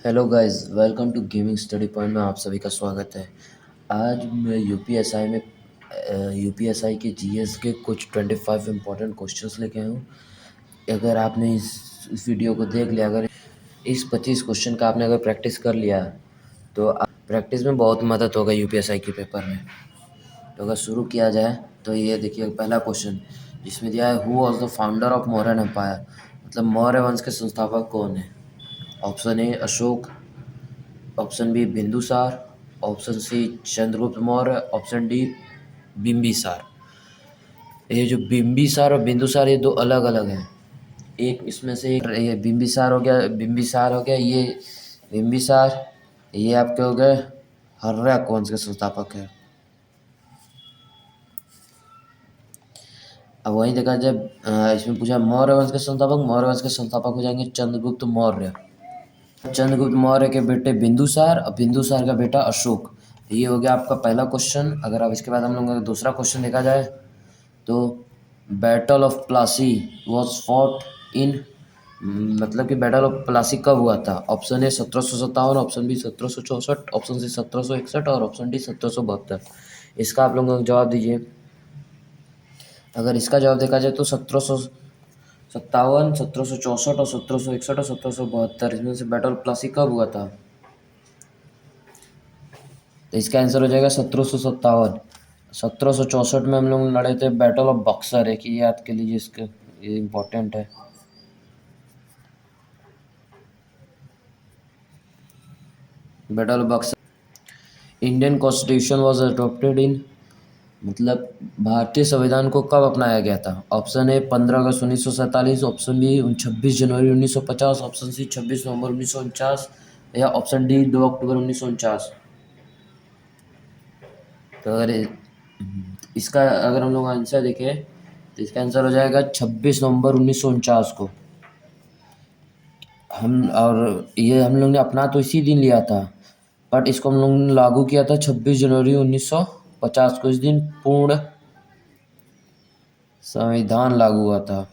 Hello guys, welcome to gaming study point में आप सभी का स्वागत है। आज मैं यूपीएसआई के जीएस के कुछ 25 इम्पोर्टेंट क्वेश्चंस लेके आया हूँ। अगर आपने इस वीडियो को देख लिया, अगर इस 25 क्वेश्चन का आपने अगर प्रैक्टिस कर लिया तो प्रैक्टिस में बहुत मदद होगा यूपीएसआई के पेपर में। तो अगर शुरू किया जाए तो ये देखिए, पहला क्वेश्चन जिसमें दिया है, who was the founder of Mauryan empire, मतलब मौर्य वंश के संस्थापक कौन है। Option A Ashok, option B Bindusar, option C Chandragupta Maurya, option D Bimbisar. ये जो बिंबिसार और बिंदुसार ये दो अलग अलग हैं। एक इसमें से एक ये बिंबिसार हो गया ये बिंबिसार, ये आपके हो गए हर्यक वंश के संस्थापक है। अब वहीं देखा जाए, इसमें पूछा मौर्य वंश के संस्थापक हो जाएंगे चंद्रगुप्त मौर्य। चंद्रगुप्त मौर्य के बेटे बिंदुसार और बिंदुसार का बेटा अशोक। ये हो गया आपका पहला क्वेश्चन। अगर अब इसके बाद हम लोग का दूसरा क्वेश्चन देखा जाए तो battle of Plassey was fought in, मतलब कि बैटल ऑफ प्लासी कब हुआ था। Option A 1757, option B 1764, option C 1761 और ऑप्शन डी 1772। इसका आप लोग जवाब दीजिए। अगर इसका जवाब देखा जाए तो 1757, 1764 और 1761 और 1772, इसमें से बैटल ऑफ प्लासी कब हुआ था। तो इसका आंसर हो जाएगा 1757। 1764 में हम लोग लड़े थे बैटल ऑफ बक्सर, एक ये याद के लीजिए, इसके ये इम्पोर्टेंट है। Battle of Buxar. Indian constitution was adopted in, मतलब भारतीय संविधान को कब अपनाया गया था। ऑप्शन ए 15 अगस्त 1947, ऑप्शन बी 26 जनवरी 1950, ऑप्शन सी 26 नवंबर 1949 या ऑप्शन डी 2 अक्टूबर 1949। तो अगर इसका अगर हम लोग आंसर देखें तो इसका आंसर हो जाएगा 26 नवंबर 1949 को। ये हम लोग ने अपना तो इसी दिन लिया था, बट इसको हम लोग ने लागू किया था 26 जनवरी 1950 को। इस दिन पूर्ण संविधान लागू हुआ था।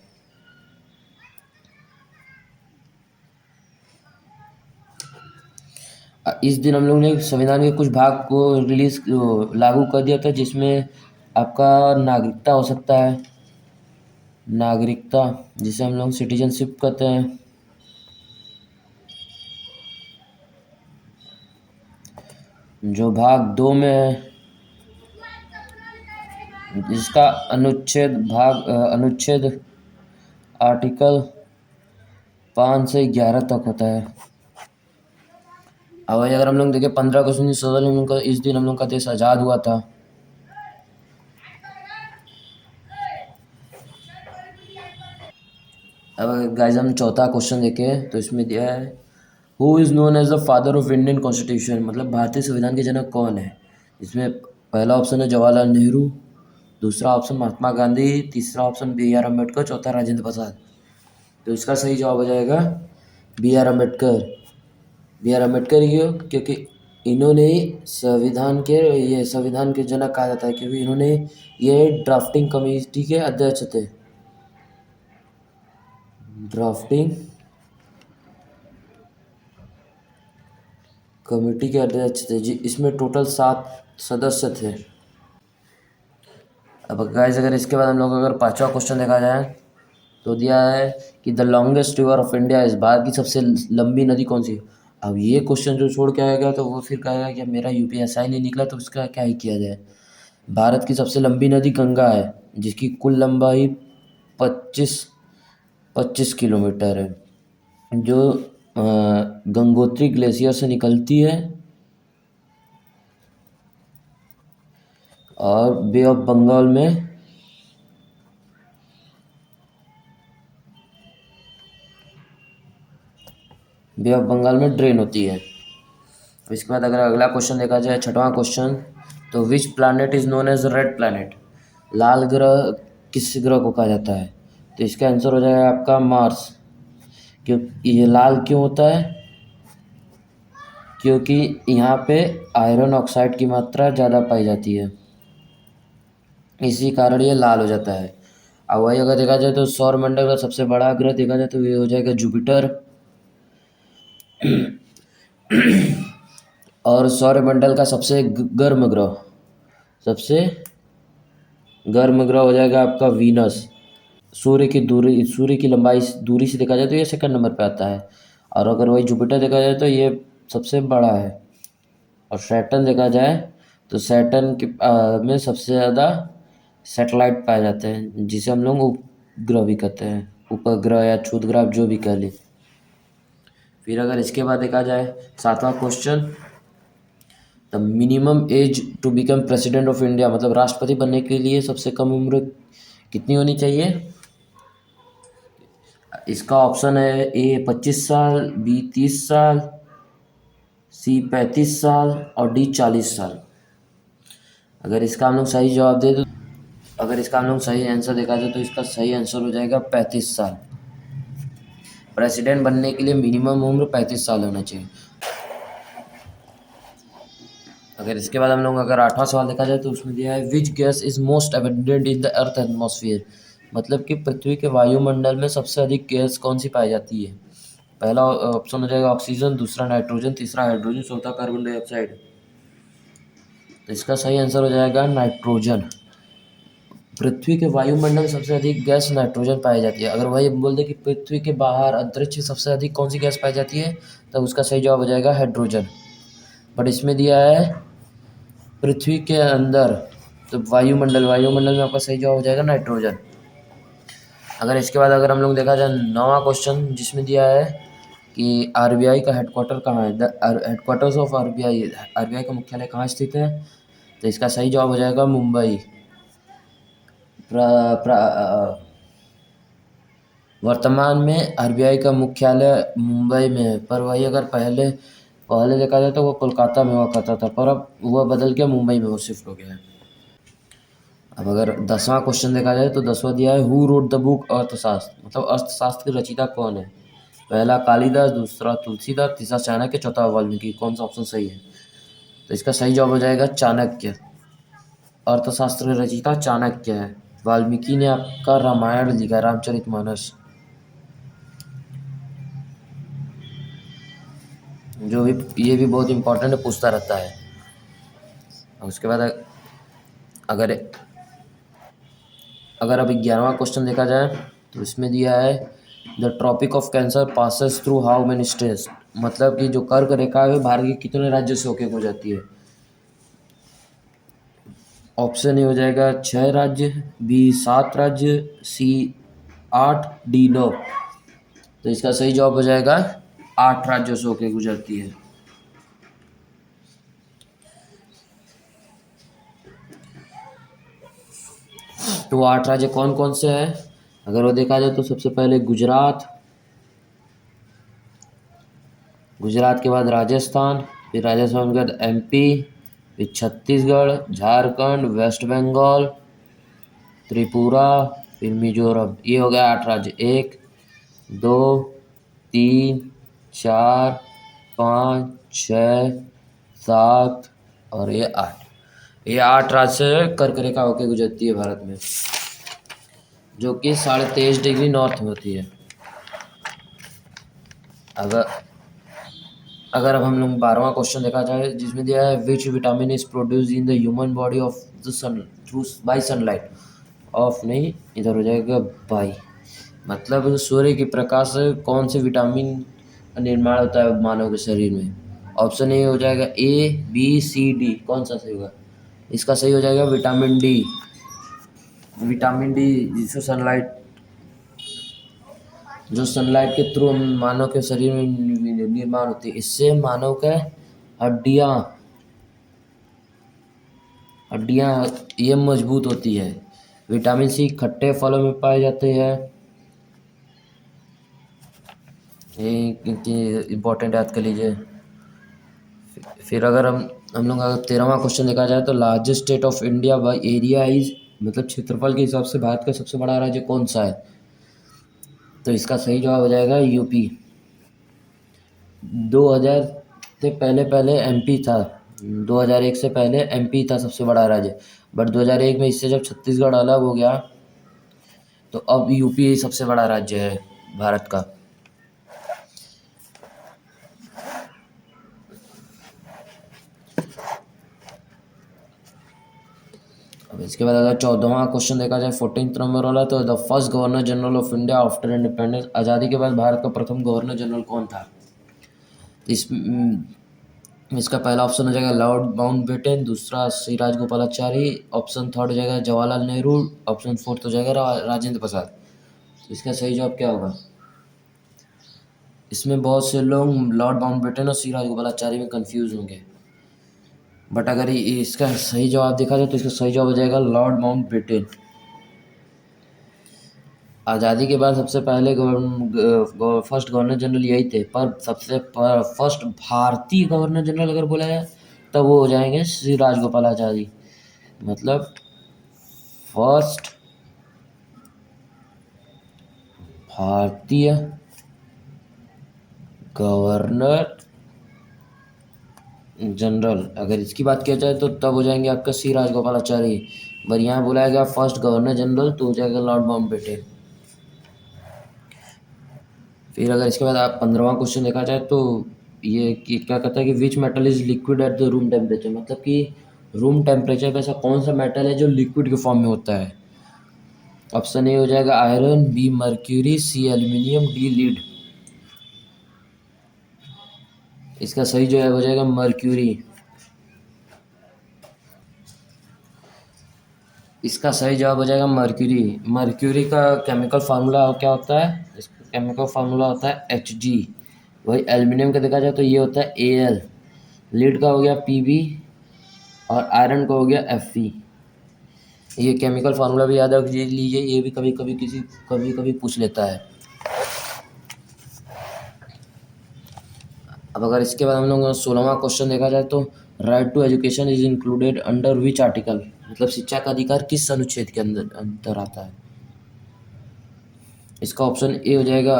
इस दिन हम लोग ने संविधान के कुछ भाग को लागू कर दिया था, जिसमें आपका नागरिकता हो सकता है, नागरिकता जिसे हम लोग सिटीजनशिप कहते हैं। जो भाग 2 में है, जिसका अनुच्छेद आर्टिकल 5 से 11 तक होता है। अब वही अगर हम लोग देखें 15 अगस्त 1947 इस दिन हम लोग का देश आज़ाद हुआ था। अब गाइस हम चौथा क्वेश्चन देखें तो इसमें दिया है, who is known as the father of Indian constitution, मतलब भारतीय संविधान के जनक कौन है। इसमें पहला ऑप्शन है जवाहरलाल नेहरू, दूसरा ऑप्शन महात्मा गांधी, तीसरा ऑप्शन बी आर अम्बेडकर, चौथा राजेंद्र प्रसाद। तो इसका सही जवाब हो जाएगा B R Ambedkar. B R Ambedkar ही हो, क्योंकि इन्होंने ये संविधान के जनक कहा जाता है, क्योंकि इन्होंने ये ड्राफ्टिंग कमेटी के अध्यक्ष थे। ड्राफ्टिंग कमेटी के अध्यक्ष थे जी। इसमें टोटल 7 सदस्य थे। अब गाइस अगर इसके बाद हम लोग अगर पांचवा क्वेश्चन देखा जाए तो दिया है कि the longest river of India इस भारत की सबसे लंबी नदी कौन सी है। अब ये क्वेश्चन जो छोड़ के आएगा तो वो फिर कहेगा कि मेरा यूपीएसआई नहीं निकला, तो इसका क्या ही किया जाए। भारत की सबसे लंबी नदी गंगा है, जिसकी कुल लंबाई 25 किलोमीटर है, जो गंगोत्री ग्लेशियर से निकलती है और बे ऑफ बंगाल में ड्रेन होती है। इसके बाद अगर अगला क्वेश्चन देखा जाए, छठवां क्वेश्चन, तो which planet is known as red planet, लाल ग्रह किस ग्रह को कहा जाता है। तो इसका आंसर हो जाएगा आपका मार्स। क्यों ये लाल क्यों होता है, क्योंकि यहाँ पे आयरन ऑक्साइड की मात्रा ज़्यादा पाई जाती है, इसी कारण ये लाल हो जाता है। अब वही अगर देखा जाए तो सौरमंडल का सबसे बड़ा ग्रह देखा जाए तो ये हो जाएगा जुपिटर। और सौरमंडल का सबसे गर्म ग्रह, सबसे गर्म ग्रह हो जाएगा आपका वीनस। सूर्य की लंबाई दूरी से देखा जाए तो ये सेकंड नंबर पे आता है। और अगर वही जुपिटर देखा जाए तो ये सबसे बड़ा है। और सैटर्न देखा जाए तो सैटर्न के में सबसे ज़्यादा सैटेलाइट पाए जाते हैं, जिसे हम लोग उपग्रह भी कहते हैं, उपग्रह या क्षुद्रग्रह जो भी कह लें। फिर अगर इसके बाद देखा जाए 7वां question, the minimum age to become president of India, मतलब राष्ट्रपति बनने के लिए सबसे कम उम्र कितनी होनी चाहिए। इसका ऑप्शन है ए 25 साल, बी 30 साल, सी 35 साल और डी 40 साल। अगर इसका हम लोग सही जवाब दे तो अगर इसका हम लोग सही आंसर देखा जाए तो इसका सही आंसर हो जाएगा 35 साल। प्रेसिडेंट बनने के लिए मिनिमम उम्र 35 साल होना चाहिए। अगर इसके बाद हम लोग अगर 8वां सवाल देखा जाए तो उसमें दिया है which gas is most abundant in the earth atmosphere, मतलब कि पृथ्वी के वायुमंडल में सबसे अधिक गैस कौन सी पाई जाती है। पहला ऑप्शन हो जाएगा ऑक्सीजन, दूसरा नाइट्रोजन, तीसरा हाइड्रोजन, चौथा कार्बन डाइऑक्साइड। तो इसका सही आंसर हो जाएगा नाइट्रोजन। पृथ्वी के वायुमंडल में सबसे अधिक गैस नाइट्रोजन पाई जाती है। अगर वही बोल दे कि पृथ्वी के बाहर अंतरिक्ष में सबसे अधिक कौन सी गैस पाई जाती है, तब उसका सही जवाब हो जाएगा हाइड्रोजन। बट इसमें दिया है पृथ्वी के अंदर, तो वायुमंडल में आपका सही जवाब हो जाएगा नाइट्रोजन। अगर इसके बाद अगर हम लोग देखा जाए 9वां क्वेश्चन, जिसमें दिया है कि आरबीआई का हेडक्वार्टर कहाँ है, द हेडक्वार्टर्स ऑफ आरबीआई का मुख्यालय कहाँ स्थित है। तो इसका सही जवाब हो जाएगा मुंबई। वर्तमान में आरबीआई का मुख्यालय मुंबई में है, पर वही अगर पहले पहले देखा जाए तो वो कोलकाता में हुआ करता था, पर अब वह बदल के मुंबई में वो शिफ्ट हो गया है। अब अगर 10वां क्वेश्चन देखा जाए तो 10वां दिया है हु रोड द बुक अर्थशास्त्र, मतलब अर्थशास्त्र की रचयिता कौन है। पहला कालिदास, दूसरा तुलसीदास, तीसरा चाणक्य, चौथा वाल्मीकि। कौन सा ऑप्शन सही है। तो इसका सही जवाब हो जाएगा चाणक्य। अर्थशास्त्र की रचयिता चाणक्य है। वाल्मीकि ने आपका रामायण लिखा, रामचरितमानस, जो भी ये भी बहुत इंपॉर्टेंट है, पूछता रहता है। और उसके बाद अगर अगर अभी 11वां क्वेश्चन देखा जाए तो इसमें दिया है the tropic of cancer passes through how many states, मतलब कि जो कर्क रेखा है भारत के कितने राज्य से होके गुजरती है। ऑप्शन ए हो जाएगा 6 राज्य, बी 7 राज्य, सी 8, डी 9। तो इसका सही जवाब हो जाएगा 8 राज्यों से होके गुजरती है। तो वो 8 राज्य कौन कौन से हैं। अगर वो देखा जाए तो सबसे पहले गुजरात के बाद राजस्थान, फिर राजस्थान के बाद एमपी, फिर छत्तीसगढ़, झारखंड, वेस्ट बंगाल, त्रिपुरा, फिर मिजोरम। ये हो गया 8 राज्य। 1, 2, 3, 4, 5, 6, 7 और ये 8। ये 8 राज्य से कर्क रेखा होकर गुजरती है भारत में, जो कि 23.5 डिग्री नॉर्थ में होती है। अगर अगर अब हम लोग 12वां क्वेश्चन देखा जाए, जिसमें दिया है which vitamin is produce in the human body of the sun through by sunlight. Of नहीं, इधर हो जाएगा बाई, मतलब सूर्य के प्रकाश से कौन से विटामिन का निर्माण होता है मानव के शरीर में। ऑप्शन ए हो जाएगा ए, बी, सी, डी। कौन सा सही होगा। इसका सही हो जाएगा विटामिन डी। विटामिन डी जिससे सनलाइट के थ्रू मानव के शरीर में निर्माण होती है। इससे मानव के हड्डियाँ हड्डियाँ ये मजबूत होती है। विटामिन सी खट्टे फलों में पाए जाते हैं। ये इम्पोर्टेंट याद कर लीजिए। फिर अगर हम लोग अगर 13वां क्वेश्चन देखा जाए तो largest state of India by area is, मतलब क्षेत्रफल के हिसाब से भारत का सबसे बड़ा राज्य कौन सा है। तो इसका सही जवाब हो जाएगा यूपी। 2000 से पहले एमपी था। 2001 से पहले एमपी था सबसे बड़ा राज्य, बट 2001 में इससे जब छत्तीसगढ़ अलग हो गया तो अब यूपी ही सबसे बड़ा राज्य है भारत का। इसके बाद अगर 14वां क्वेश्चन देखा जाए 14th नंबर वाला, तो the first governor general of India after independence, आज़ादी के बाद भारत का प्रथम गवर्नर जनरल कौन था? इसका पहला ऑप्शन हो जाएगा लॉर्ड माउंटबेटन, दूसरा श्री राजगोपालाचारी, ऑप्शन थर्ड हो जाएगा जवाहरलाल नेहरू, ऑप्शन फोर्थ हो जाएगा राजेंद्र प्रसाद। तो इसका सही जवाब क्या होगा? इसमें बहुत से लोग लॉर्ड माउंटबेटन और श्री राजगोपालाचारी में कंफ्यूज होंगे, बट अगर इसका सही जवाब देखा जाए तो इसका सही जवाब हो जाएगा लॉर्ड माउंटबेटन। आज़ादी के बाद सबसे पहले फर्स्ट गवर्नर जनरल यही थे, पर सबसे फर्स्ट भारतीय गवर्नर जनरल अगर बोला जाए तब वो हो जाएंगे श्री राजगोपालाचारी। मतलब फर्स्ट भारतीय गवर्नर जनरल अगर इसकी बात किया जाए तो तब हो जाएंगे आपका श्री राजगोपालाचारी, पर यहाँ बुलाया गया फर्स्ट गवर्नर जनरल तो हो जाएगा लॉर्ड माउंटबेटन। फिर अगर इसके बाद आप 15वां क्वेश्चन देखा जाए तो ये क्या कहता है कि which metal is liquid at the room temperature, मतलब कि रूम टेम्परेचर पे ऐसा कौन सा मेटल है जो लिक्विड के फॉर्म में होता है? ऑप्शन ए हो जाएगा आयरन, बी मर्क्यूरी, सी एल्यूमिनियम, डी लीड। इसका सही जवाब हो जाएगा मर्क्यूरी। इसका सही जवाब हो जाएगा मर्क्यूरी। मर्क्यूरी का केमिकल फार्मूला क्या होता है? इसका केमिकल फार्मूला होता है Hg। वही एल्यूमिनियम का देखा जाए तो ये होता है Al, लीड का हो गया Pb और आयरन का हो गया Fe। ये केमिकल फार्मूला भी याद रख लीजिए, ये भी कभी कभी पूछ लेता है। अब अगर इसके बाद हम लोग 16वां क्वेश्चन देखा जाए तो right to education is included under which article, मतलब शिक्षा का अधिकार किस अनुच्छेद के अंदर आता है? इसका ऑप्शन ए हो जाएगा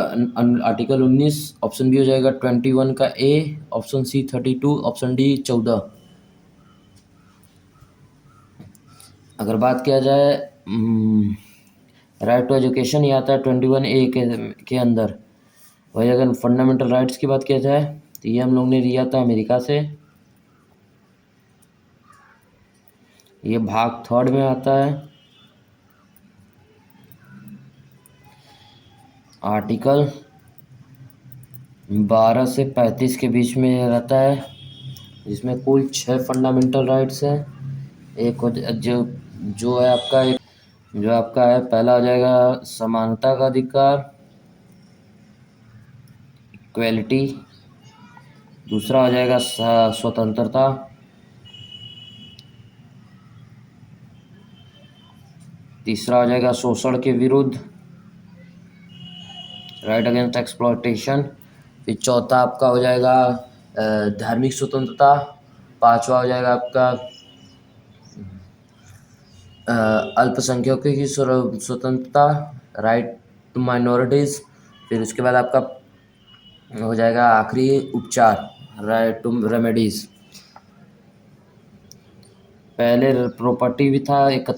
आर्टिकल 19, ऑप्शन बी हो जाएगा 21 का ए, ऑप्शन सी 32, ऑप्शन डी 14। अगर बात किया जाए राइट टू एजुकेशन, ये आता है 21 ए के अंदर। वही अगर फंडामेंटल राइट्स की बात किया जाए तो ये हम लोग ने लिया था अमेरिका से, ये भाग 3 में आता है। आर्टिकल 12 से 35 के बीच में रहता है, जिसमें कुल 6 फंडामेंटल राइट्स हैं। एक जो है आपका जो आपका है पहला हो जाएगा समानता का अधिकार, इक्वेलिटी। दूसरा हो जाएगा स्वतंत्रता। तीसरा हो जाएगा शोषण के विरुद्ध, राइट अगेंस्ट एक्सप्लॉयटेशन। फिर चौथा आपका हो जाएगा धार्मिक स्वतंत्रता। पांचवा हो जाएगा आपका अल्पसंख्यकों की स्वतंत्रता, राइट टू माइनॉरिटीज़। फिर उसके बाद आपका हो जाएगा आखिरी उपचार, राइट टू रेमेडीज़। पहले प्रॉपर्टी भी था एक।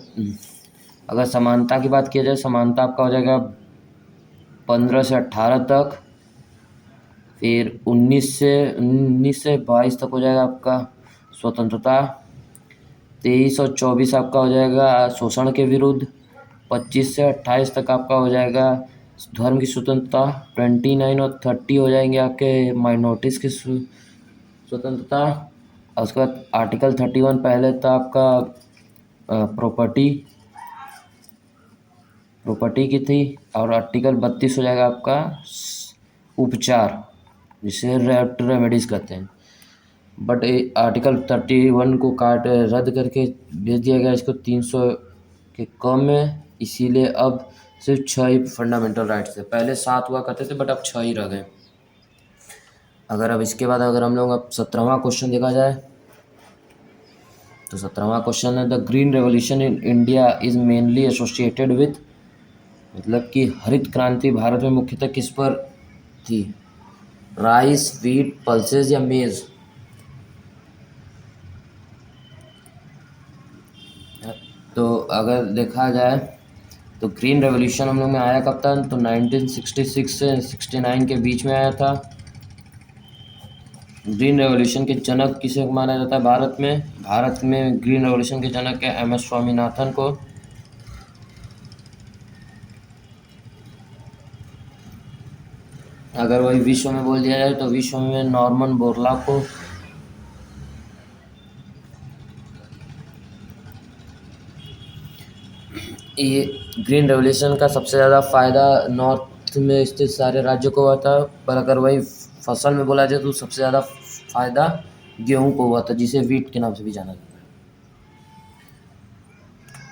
अगर समानता की बात की जाए, समानता आपका हो जाएगा 15 से 18 तक। फिर 19 से 22 तक हो जाएगा आपका स्वतंत्रता। 23 और 24 आपका हो जाएगा शोषण के विरुद्ध। 25 से 28 तक आपका हो जाएगा धर्म की स्वतंत्रता। 29 और 30 हो जाएंगे आपके माइनॉरिटीज़ की स्वतंत्रता। और उसके बाद आर्टिकल 31 पहले था आपका प्रॉपर्टी की थी, और आर्टिकल 32 हो जाएगा आपका उपचार, जिसे रेमेडीज कहते हैं। बट आर्टिकल 31 को रद्द करके भेज दिया गया इसको 300 के कम में, इसीलिए अब सिर्फ 6 ही फंडामेंटल राइट्स थे। पहले 7 हुआ करते थे बट अब 6 ही रह गए। अगर अब इसके बाद अगर हम लोग अब 17वां क्वेश्चन देखा जाए तो 17वां क्वेश्चन है the green revolution in India is mainly associated with, मतलब कि हरित क्रांति भारत में मुख्यतः किस पर थी? राइस, व्हीट, पल्सेस या मेज? तो अगर देखा जाए तो ग्रीन रेवोल्यूशन हम लोग में आया कब था? तो 1966 से 69 के बीच में आया था। ग्रीन रेवोल्यूशन के जनक किसे माना जाता है भारत में ग्रीन रेवोल्यूशन के जनक है एम एस स्वामीनाथन को। अगर वही विश्व में बोल दिया जाए तो विश्व में नॉर्मन बोरलॉग को। ये ग्रीन रेवोल्यूशन का सबसे ज़्यादा फायदा नॉर्थ में स्थित सारे राज्यों को हुआ था, पर अगर वही फसल में बोला जाए तो सबसे ज़्यादा फायदा गेहूं को हुआ था, जिसे व्हीट के नाम से भी जाना जाता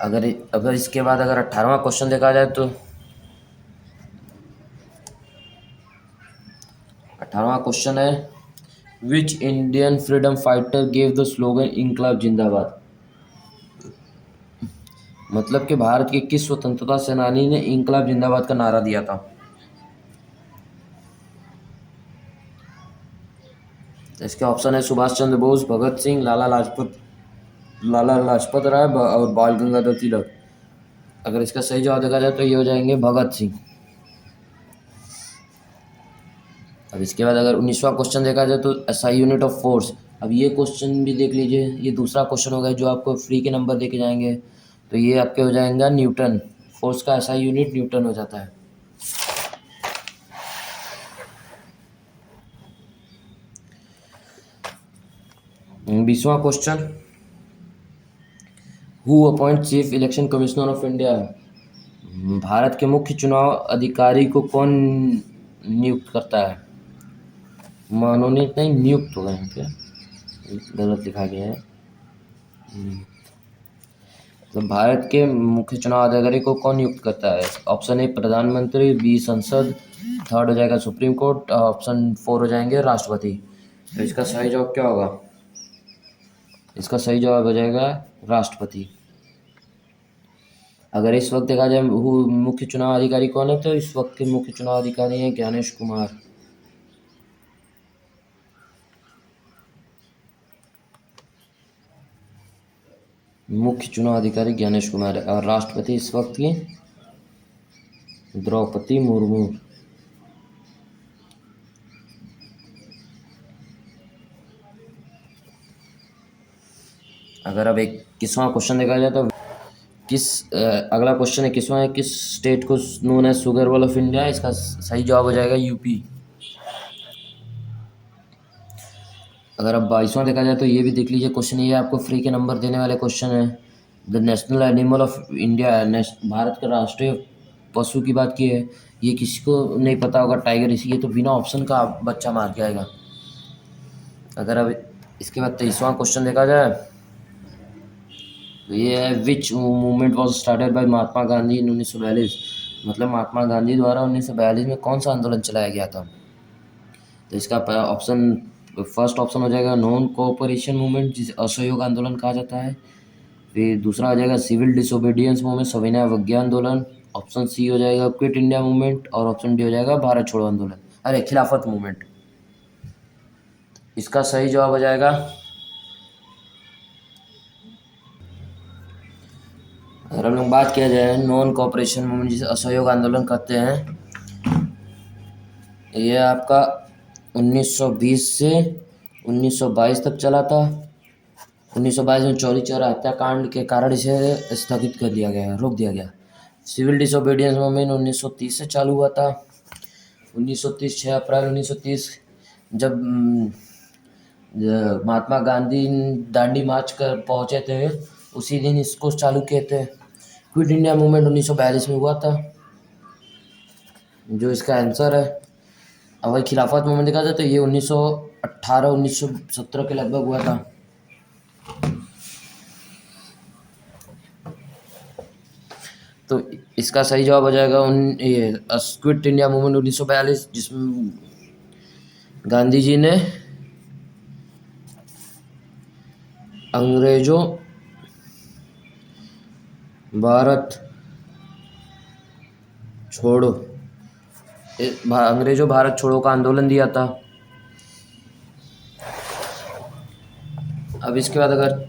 है। अगर इसके बाद अगर 18वां क्वेश्चन देखा जाए तो 18वां क्वेश्चन है, which Indian freedom fighter gave the slogan इंकलाब जिंदाबाद। मतलब कि भारत के किस स्वतंत्रता सेनानी ने इंकलाब जिंदाबाद का नारा दिया था। इसके ऑप्शन है सुभाष चंद्र बोस, भगत सिंह, लाला लाजपत राय और बाल गंगाधर तिलक। अगर इसका सही जवाब देखा जाए तो ये हो जाएंगे भगत सिंह। अब इसके बाद अगर 19वां क्वेश्चन देखा जाए तो एसआई यूनिट ऑफ फोर्स। अब ये क्वेश्चन भी देख लीजिए, ये दूसरा क्वेश्चन होगा जो आपको फ्री के नंबर देके जाएंगे। तो ये आपके हो जाएगा न्यूटन। फोर्स का एसआई यूनिट न्यूटन हो जाता है। 20वां question, who appoint chief election commissioner of India. Bharat के मुख्य चुनाव अधिकारी को कौन नियुक्त करता है। मनोनीत नहीं, नियुक्त होगा, यहाँ पे गलत लिखा गया है। तो भारत के मुख्य चुनाव अधिकारी को कौन नियुक्त करता है। ऑप्शन ए प्रधानमंत्री, बी संसद, थर्ड हो जाएगा सुप्रीम कोर्ट, ऑप्शन 4 हो जाएंगे राष्ट्रपति। तो इसका सही जवाब क्या होगा। इसका सही जवाब हो जाएगा राष्ट्रपति। अगर इस वक्त देखा जाए मुख्य चुनाव अधिकारी कौन है, तो इस वक्त के मुख्य चुनाव अधिकारी हैं ज्ञानेश कुमार। मुख्य चुनाव अधिकारी ज्ञानेश कुमार है और राष्ट्रपति इस वक्त की द्रौपदी मुर्मू। अगर अब 21वां क्वेश्चन देखा जाए तो अगला क्वेश्चन 21वां है, किस स्टेट को known as sugar bowl of India. इसका सही जवाब हो जाएगा यूपी। अगर अब 22वां देखा जाए तो ये भी देख लीजिए क्वेश्चन, ये आपको फ्री के नंबर देने वाले क्वेश्चन है। The national animal of India, Bharat का राष्ट्रीय पशु की बात की है। ये किसी को नहीं पता होगा, टाइगर। इसलिए तो बिना ऑप्शन का बच्चा मार के आएगा। अगर अब इसके बाद 23वां क्वेश्चन देखा जाए तो ये है, which movement was started by Mahatma Gandhi in 1942। मतलब महात्मा गांधी द्वारा 1942 में कौन सा आंदोलन चलाया गया था। तो इसका ऑप्शन फर्स्ट ऑप्शन हो जाएगा नॉन कोऑपरेशन मूवमेंट, जिसे असहयोग आंदोलन कहा जाता है। फिर दूसरा हो जाएगा सिविल डिसोबीडियंस मूवमेंट, सविनय अवज्ञा आंदोलन। ऑप्शन सी हो जाएगा क्विट इंडिया मूवमेंट और ऑप्शन डी हो जाएगा भारत छोड़ो आंदोलन, अरे खिलाफत मूवमेंट। इसका सही जवाब हो जाएगा, अगर हम लोग बात किया जाए नॉन कोऑपरेशन मूवमेंट जिसे असहयोग आंदोलन कहते हैं, ये आपका 1920 से 1922 तक चला था। 1922 में चौरी चौरा हत्याकांड के कारण इसे स्थगित कर दिया गया, रोक दिया गया। सिविल डिसोबीडियंस मूवमेंट 1930 से चालू हुआ था। 1930 6 अप्रैल 1930 जब महात्मा गांधी दांडी मार्च कर पहुंचे थे, उसी दिन इसको चालू किए थे। क्विट इंडिया मूवमेंट 1942 में हुआ था, जो इसका आंसर है। अब वही खिलाफत मूवमेंट देखा जाए तो ये 1918 1917 के लगभग हुआ था। तो इसका सही जवाब हो जाएगा ये क्विट इंडिया मूवमेंट 1942, जिसमें गांधी जी ने अंग्रेजों भारत छोड़ो का आंदोलन दिया था। अब इसके बाद अगर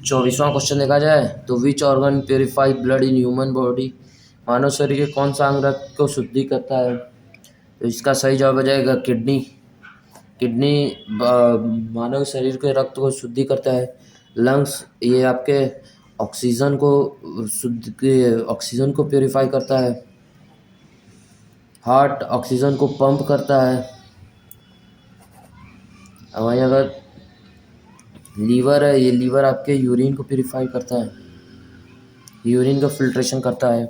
24वां क्वेश्चन देखा जाए तो which organ purify blood in human body. मानव शरीर के कौन सा अंग रक्त को शुद्धि करता है। तो इसका सही जवाब हो जाएगा किडनी। किडनी मानव शरीर के रक्त को शुद्धि करता है। लंग्स ये आपके ऑक्सीजन को प्योरीफाई करता है। हार्ट ऑक्सीजन को पंप करता है। वहीं अगर लीवर है, ये लीवर आपके यूरिन को प्योरीफाई करता है, यूरिन का फिल्ट्रेशन करता है।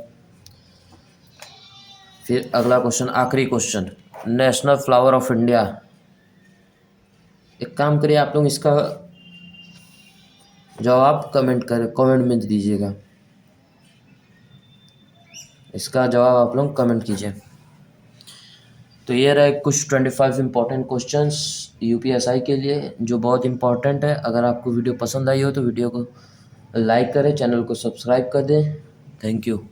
फिर अगला क्वेश्चन, आखिरी question, national flower of India. एक काम करिए, आप लोग इसका जवाब कमेंट में दीजिएगा। इसका जवाब आप लोग कमेंट कीजिए। तो ये रहे कुछ 25 इंपॉर्टेंट क्वेश्चंस यूपीएसआई के लिए जो बहुत इंपॉर्टेंट है। अगर आपको वीडियो पसंद आई हो तो वीडियो को लाइक करें, चैनल को सब्सक्राइब कर दें। Thank you.